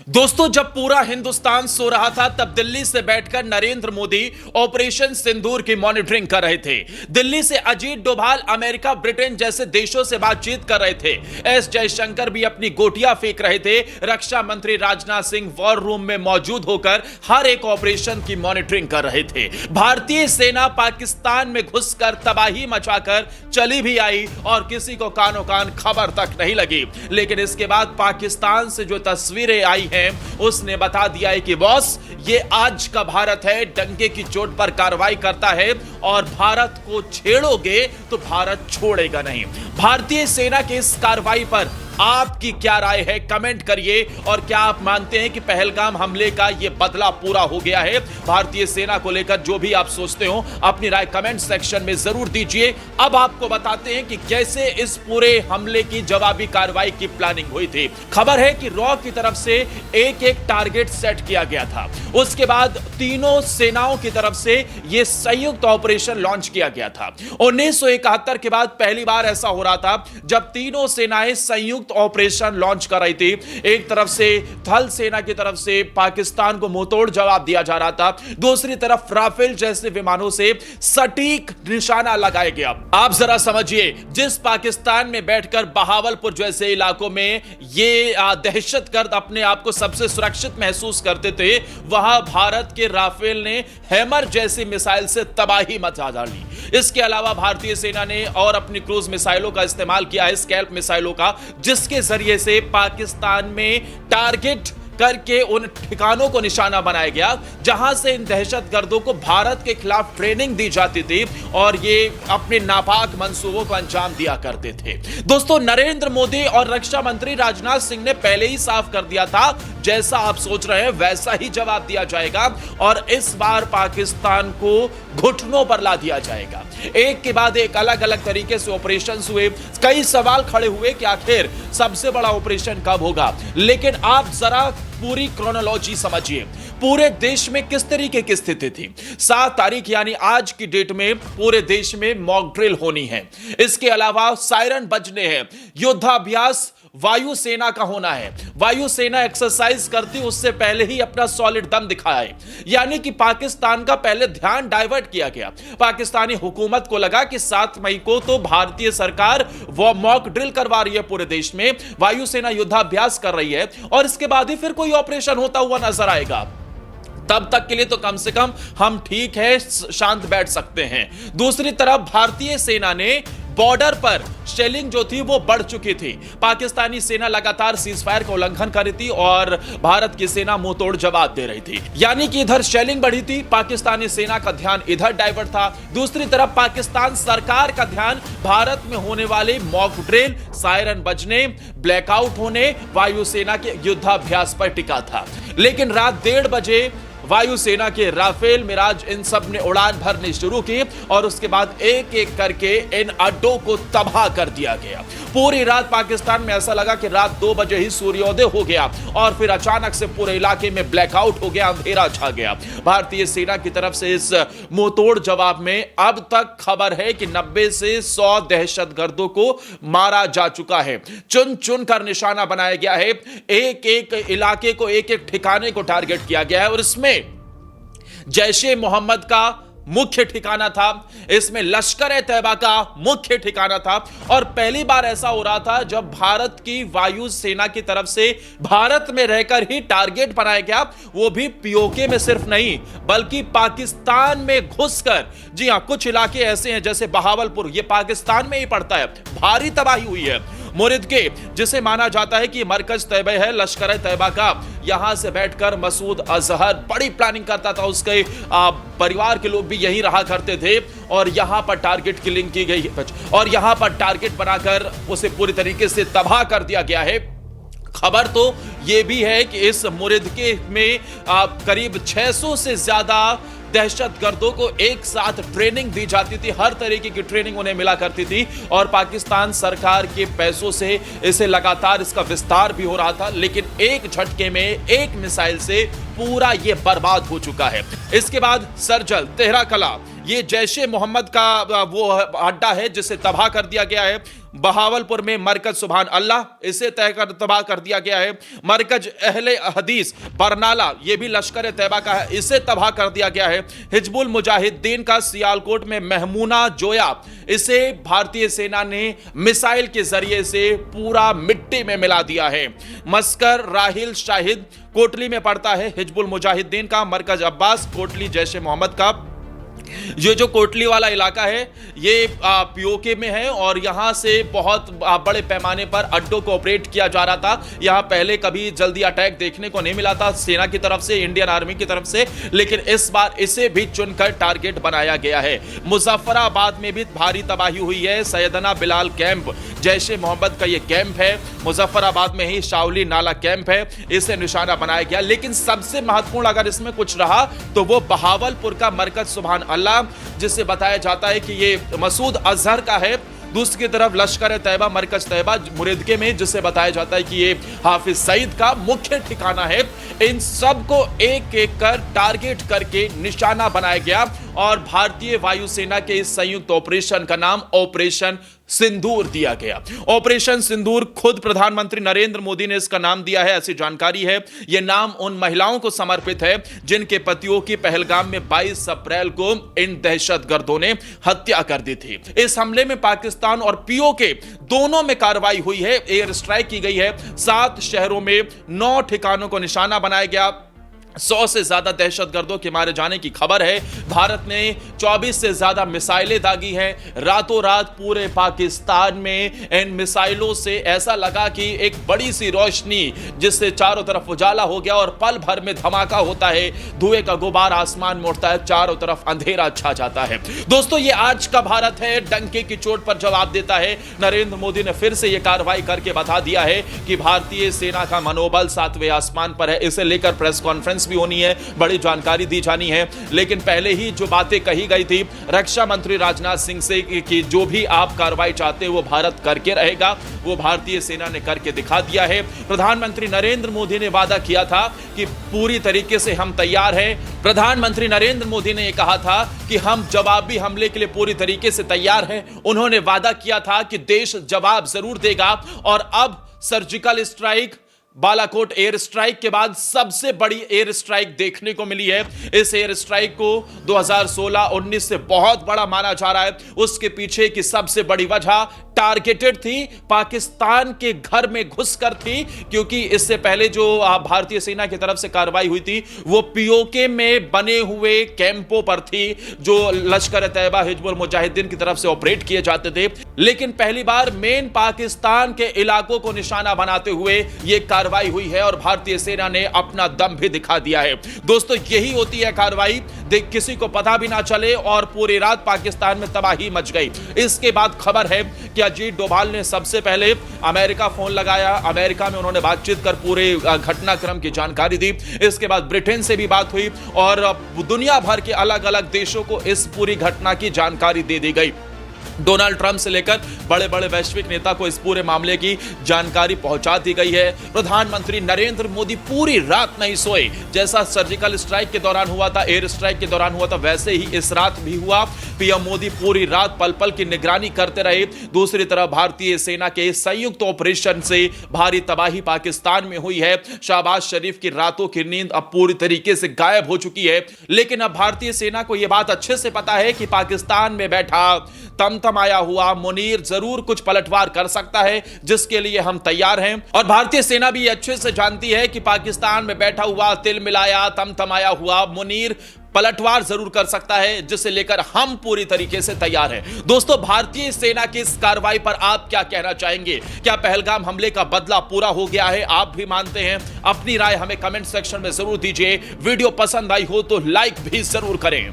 दोस्तों, जब पूरा हिंदुस्तान सो रहा था तब दिल्ली से बैठकर नरेंद्र मोदी ऑपरेशन सिंदूर की मॉनिटरिंग कर रहे थे। दिल्ली से अजीत डोभाल अमेरिका, ब्रिटेन जैसे देशों से बातचीत कर रहे थे। एस जयशंकर भी अपनी गोटियां फेंक रहे थे। रक्षा मंत्री राजनाथ सिंह वॉर रूम में मौजूद होकर हर एक ऑपरेशन की मॉनिटरिंग कर रहे थे। भारतीय सेना पाकिस्तान में घुसकर तबाही मचाकर चली भी आई और किसी को कानो कान खबर तक नहीं लगी। लेकिन इसके बाद पाकिस्तान से जो तस्वीरें आई हैं, उसने बता दिया है कि बॉस, ये आज का भारत है, डंके की चोट पर कार्रवाई करता है और भारत को छेड़ोगे तो भारत छोड़ेगा नहीं। भारतीय सेना की इस कार्रवाई पर आपकी क्या राय है, कमेंट करिए। और क्या आप मानते हैं कि पहलगाम हमले का यह बदला पूरा हो गया है? भारतीय सेना को लेकर जो भी आप सोचते हो, अपनी राय कमेंट सेक्शन में जरूर दीजिए। अब आपको बताते हैं कि कैसे इस पूरे हमले की जवाबी कार्रवाई की प्लानिंग हुई थी। खबर है कि रॉ की तरफ से एक एक टारगेट सेट किया गया था। उसके बाद तीनों सेनाओं की तरफ से यह संयुक्त ऑपरेशन लॉन्च किया गया था। 1971 के बाद पहली बार ऐसा हो रहा था जब तीनों सेनाएं संयुक्त ऑपरेशन लॉन्च कर रही थी। एक तरफ से थल सेना की तरफ से पाकिस्तान को मुंहतोड़ जवाब दिया जा रहा था, दूसरी तरफ राफेल जैसे विमानों से सटीक निशाना लगाया गया। आप जरा समझिए, जिस पाकिस्तान में बैठकर बहावलपुर जैसे इलाकों में ये दहशतगर्द अपने आप को सबसे सुरक्षित महसूस करते थे, वहां भारत के राफेल ने हैमर जैसी मिसाइल से तबाही मचा डाली। इसके अलावा भारतीय सेना ने और अपनी क्रूज मिसाइलों का इस्तेमाल किया है, स्कैल्प मिसाइलों का, जिसके जरिए से पाकिस्तान में टारगेट करके उन ठिकानों को निशाना बनाया गया जहां से इन दहशतगर्दों को भारत के खिलाफ ट्रेनिंग दी जाती थी और ये अपने नापाक मंसूबों को अंजाम दिया करते थे। दोस्तों, नरेंद्र मोदी और रक्षा मंत्री राजनाथ सिंह ने पहले ही साफ कर दिया था, जैसा आप सोच रहे हैं वैसा ही जवाब दिया जाएगा और इस बार पाकिस्तान को घुटनों पर ला दिया जाएगा। एक के बाद एक अलग अलग तरीके से ऑपरेशन हुए। कई सवाल खड़े हुए कि आखिर सबसे बड़ा ऑपरेशन कब होगा, लेकिन आप जरा पूरी क्रोनोलॉजी समझिए। पूरे देश में किस तरीके की स्थिति थी। 7 तारीख यानी आज की डेट में पूरे देश में मॉक ड्रिल होनी है। इसके अलावा सायरन बजने हैं, युद्धाभ्यास वायुसेना का होना है। वायुसेना एक्सरसाइज करती उससे पहले ही अपना सॉलिड दम दिखाया है, यानी कि पाकिस्तान का पहले ध्यान डाइवर्ट किया गया। पाकिस्तानी हुकूमत को लगा कि 7 मई को तो भारतीय सरकार वो मॉक ड्रिल करवा रही है, पूरे देश में वायुसेना युद्धाभ्यास कर रही है और इसके बाद ही फिर कोई ऑपरेशन होता हुआ नजर आएगा। तब तक के लिए तो कम से कम हम ठीक है, शांत बैठ सकते हैं। दूसरी तरफ भारतीय सेना ने बॉर्डर पर शेलिंग जो थी वो बढ़ चुकी थी। पाकिस्तानी सेना लगातार सीजफायर का उल्लंघन कर रही थी और भारत की सेना मुंहतोड़ जवाब दे रही थी। यानी कि इधर शेलिंग बढ़ी थी, पाकिस्तानी सेना का ध्यान इधर डाइवर्ट था। दूसरी तरफ पाकिस्तान सरकार का ध्यान भारत में होने वाले मॉक ड्रिल, सायरन बजने, ब्लैकआउट होने, वायुसेना के युद्धाभ्यास पर टिका था। लेकिन रात 1:30 बजे वायुसेना के राफेल, मिराज इन सब ने उड़ान भरनी शुरू की और उसके बाद एक एक करके इन अड्डों को तबाह कर दिया गया। पूरी रात पाकिस्तान में ऐसा लगा कि रात 2 बजे ही सूर्योदय हो गया और फिर अचानक से पूरे इलाके में ब्लैकआउट हो गया, अंधेरा छा गया। भारतीय सेना की तरफ से इस मुंहतोड़ जवाब में अब तक खबर है कि 90 से 100 दहशतगर्दों को मारा जा चुका है। चुन चुन कर निशाना बनाया गया है, एक एक इलाके को, एक एक ठिकाने को टारगेट किया गया है और इसमें जैशे मोहम्मद का मुख्य ठिकाना था, इसमें लश्कर तैयबा का मुख्य ठिकाना था। और पहली बार ऐसा हो रहा था जब भारत की वायु सेना की तरफ से भारत में रहकर ही टारगेट बनाया गया, वो भी पीओके में सिर्फ नहीं बल्कि पाकिस्तान में घुसकर। जी हां, कुछ इलाके ऐसे हैं जैसे बहावलपुर, ये पाकिस्तान में ही पड़ता है, भारी तबाही हुई है। मुरिद के, जिसे माना जाता है कि मरकज तैयबा है लश्कर तैयबा का, यहां से बैठकर मसूद अजहर बड़ी प्लानिंग करता था, उसके परिवार के लोग भी यहीं रहा करते थे और यहां पर टारगेट किलिंग की गई और यहां पर टारगेट बनाकर उसे पूरी तरीके से तबाह कर दिया गया है। खबर तो यह भी है कि इस मुरिद के में करीब 600 से ज्यादा दहशतगर्दों को एक साथ ट्रेनिंग दी जाती थी, हर तरीके की ट्रेनिंग उन्हें मिला करती थी और पाकिस्तान सरकार के पैसों से इसे लगातार इसका विस्तार भी हो रहा था। लेकिन एक झटके में, एक मिसाइल से पूरा ये बर्बाद हो चुका है। इसके बाद सरजल, तेहरा कला, ये जैशे मोहम्मद का वो अड्डा है जिसे तबाह कर दिया गया है। बहावलपुर में मरकज सुभान अल्लाह, इसे तबाह कर दिया गया है। मरकज अहले हदीस बरनाला, यह भी लश्कर तैयबा का है, इसे तबाह कर दिया गया है। हिजबुल मुजाहिदीन का सियालकोट में महमूना जोया, इसे भारतीय सेना ने मिसाइल के जरिए से पूरा मिट्टी में मिला दिया है। मस्कर राहिल शाहिद कोटली में पड़ता है हिजबुल मुजाहिदीन का। मरकज अब्बास कोटली जैश ए मोहम्मद का। ये जो कोटली वाला इलाका है ये पीओके में है और यहां से बहुत बड़े पैमाने पर अड्डों को ऑपरेट किया जा रहा था। यहां पहले कभी जल्दी अटैक देखने को नहीं मिला था सेना की तरफ से, इंडियन आर्मी की तरफ से, लेकिन इस बार इसे भी चुनकर टारगेट बनाया गया है। मुजफ्फराबाद में भी भारी तबाही हुई है। सैयदना बिलाल कैंप, जैश ए मोहम्मद का ये कैंप है। मुजफ्फराबाद में ही शावली नाला कैंप है, इसे निशाना बनाया गया। लेकिन सबसे महत्वपूर्ण अगर इसमें कुछ रहा तो वो बहावलपुर का मरकज सुभान अल्लाह, जिससे बताया जाता है कि ये मसूद अजहर का है। दूसरी की तरफ लश्कर तैयबा मरकज तैयबा मुरिदके में, जिससे बताया जाता है कि ये हाफिज सईद का मुख्य ठिकाना है। इन सब को एक एक कर टारगेट करके निशाना बनाया गया और भारतीय वायुसेना के इस संयुक्त ऑपरेशन का नाम ऑपरेशन सिंदूर दिया गया। ऑपरेशन सिंदूर खुद प्रधानमंत्री नरेंद्र मोदी ने इसका नाम दिया है, ऐसी जानकारी है। यह नाम उन महिलाओं को समर्पित है जिनके पतियों की पहलगाम में 22 अप्रैल को इन दहशतगर्दों ने हत्या कर दी थी। इस हमले में पाकिस्तान और पीओके दोनों में कार्रवाई हुई है, एयर स्ट्राइक की गई है। 7 शहरों में 9 ठिकानों को निशाना बनाया गया। 100 से ज्यादा दहशतगर्दों के मारे जाने की खबर है। भारत ने 24 से ज्यादा मिसाइलें दागी हैं। रातों रात पूरे पाकिस्तान में इन मिसाइलों से ऐसा लगा कि एक बड़ी सी रोशनी जिससे चारों तरफ उजाला हो गया और पल भर में धमाका होता है, धुएं का गुबार आसमान में उड़ता है, चारों तरफ अंधेरा छा जाता है। दोस्तों, ये आज का भारत है, डंके की चोट पर जवाब देता है। नरेंद्र मोदी ने फिर से यह कार्रवाई करके बता दिया है कि भारतीय सेना का मनोबल 7वें आसमान पर है। इसे लेकर प्रेस कॉन्फ्रेंस भी होनी है, बड़ी जानकारी दी जानी है। लेकिन पहले ही जो बातें कही गई थी रक्षा मंत्री राजनाथ सिंह से कि जो भी आप कार्रवाई चाहते हैं वो भारत करके रहेगा, वो भारतीय सेना ने करके दिखा दिया है। प्रधानमंत्री नरेंद्र मोदी ने वादा किया था कि पूरी तरीके से हम तैयार हैं। प्रधानमंत्री नरेंद्र मोदी ने यह कहा था कि हम जवाबी हमले के लिए पूरी तरीके से तैयार हैं। उन्होंने वादा किया था कि देश जवाब जरूर देगा और अब surgical strike, Balakot air strike के बाद सबसे बड़ी एयर स्ट्राइक देखने को मिली है। इस एयर स्ट्राइक को 2016-19 से बहुत बड़ा माना जा रहा है। उसके पीछे की सबसे बड़ी वजह टारगेटेड थी, पाकिस्तान के घर में घुसकर थी, क्योंकि इससे पहले जो भारतीय सेना की तरफ से कार्रवाई हुई थी वो पीओके में बने हुए कैंपों पर थी जो लश्कर तैयबा हिजबुल मुजाहिदीन की तरफ से ऑपरेट किए जाते थे। लेकिन पहली बार मेन पाकिस्तान के इलाकों को निशाना बनाते हुए यह कार्रवाई हुई है और भारतीय सेना ने अपना दम भी दिखा दिया है। दोस्तों, यही होती है कार्रवाई, किसी को पता भी ना चले और पूरी रात पाकिस्तान में तबाही मच गई। इसके बाद खबर है कि अजीत डोभाल ने सबसे पहले अमेरिका फोन लगाया। अमेरिका में उन्होंने बातचीत कर पूरे घटनाक्रम की जानकारी दी। इसके बाद ब्रिटेन से भी बात हुई और दुनिया भर के अलग अलग देशों को इस पूरी घटना की जानकारी दे दी गई। डोनाल्ड ट्रंप से लेकर बड़े बड़े वैश्विक नेता को इस पूरे मामले की जानकारी पहुंचा दी गई है। प्रधानमंत्री नरेंद्र मोदी पूरी रात नहीं सोए। जैसा सर्जिकल स्ट्राइक के दौरान हुआ था, एयर स्ट्राइक के दौरान हुआ था, वैसे ही इस रात भी हुआ। पीएम मोदी पूरी रात पल पल की निगरानी करते रहे। दूसरी तरफ भारतीय सेना के संयुक्त ऑपरेशन से भारी तबाही पाकिस्तान में हुई है। शहबाज शरीफ की रातों की नींद अब पूरी तरीके से गायब हो चुकी है। लेकिन अब भारतीय सेना को यह बात अच्छे से पता है कि पाकिस्तान में बैठा तमतमाया हुआ मुनीर जरूर कुछ पलटवार कर सकता है, जिसके लिए हम तैयार हैं। और भारतीय सेना भी अच्छे से जानती है कि पाकिस्तान में बैठा हुआ तिल मिलाया तमतमाया हुआ मुनीर पलटवार जरूर कर सकता है, जिसे लेकर हम पूरी तरीके से तैयार हैं। दोस्तों, भारतीय सेना की इस कार्रवाई पर आप क्या कहना चाहेंगे? क्या पहलगाम हमले का बदला पूरा हो गया है? आप भी मानते हैं? अपनी राय हमें कमेंट सेक्शन में जरूर दीजिए। वीडियो पसंद आई हो तो लाइक भी जरूर करें।